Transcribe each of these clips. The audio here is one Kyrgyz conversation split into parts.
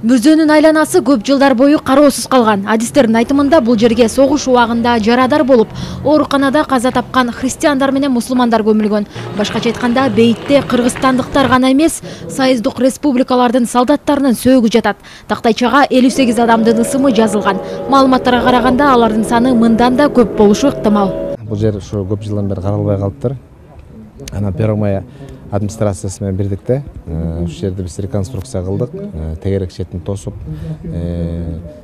Мүзөнүн айланасы көп жылдар бою кароосуз калган. Адистердин айтымында бул жерге согуш убагында жарадар болуп, ооруканада каза тапкан христиандар менен мусулмандар көмүлгөн. Башкача айтканда, бейитте кыргызстандыктар гана эмес, союздук республикалардын солдаттарынын сөөгү жатат. Тактайчага 58 адамдын ысымы жазылган. Маалыматтарга караганда, алардын саны мындан да көп болушу ыктымал. Бул жер ушу көп жылдан бери каралбай калыптыр. Ана Первомай администрациясы менен бирдикте ушул жерди биз реконструкция кылдык, тегерек четин тосуп,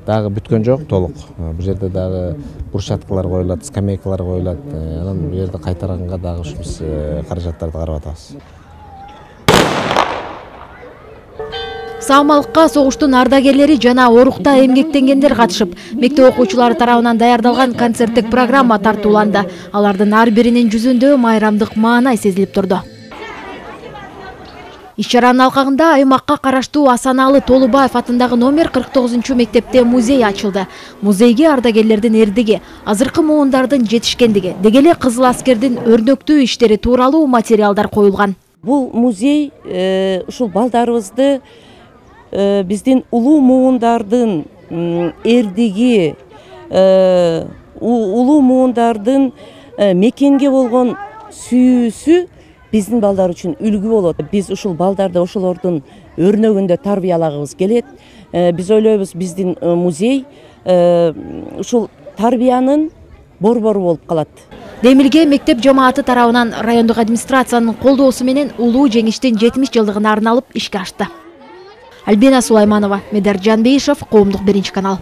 дагы бүткөн жок толук. Бул жерде дагы брусчаткалар коюлат, скамейкалар коюлат. Анан бул жерди кайтаранга дагы ушу биз каражаттарды карап атабыз. Саамалыкка согуштун ардагерлери жана оорукта эмгектенгендер катышып, мектеп окуучулары тарабынан даярдалган концерттик программа тартууланды. Алардын ар биринин жүзүндө майрамдык маанай сезилип турду. Иш-чаранын алкагында аймакка караштуу Асаналы Толубаев атындагы номер 49 мектепте музей ачылды. Музейге ардагерлердин эрдиги, азыркы муундардын жетишкендиги, деги эле Кызыл аскердин өрнөктүү иштери тууралуу материалдар коюлган. Бул музей ушул балдарыбызды биздин улуу муундардын эрдиги, улуу муундардын мекенге болгон сүйүүсү биздин балдар үчүн үлгү болот. Биз ушул балдарды ошолордун өрнөгүндө тарбиялагыбыз келет. Биз ойлойбуз, биздин музей ушул тарбиянын борбору болуп калат. Демилге мектеп жамааты тарабынан райондук администрациянын колдоосу менен улуу жеңиштин 70 жылдыгына арналып ишке ашты. Альбина Сулайманова, Медер Жанбейшев, Коомдук 1 канал.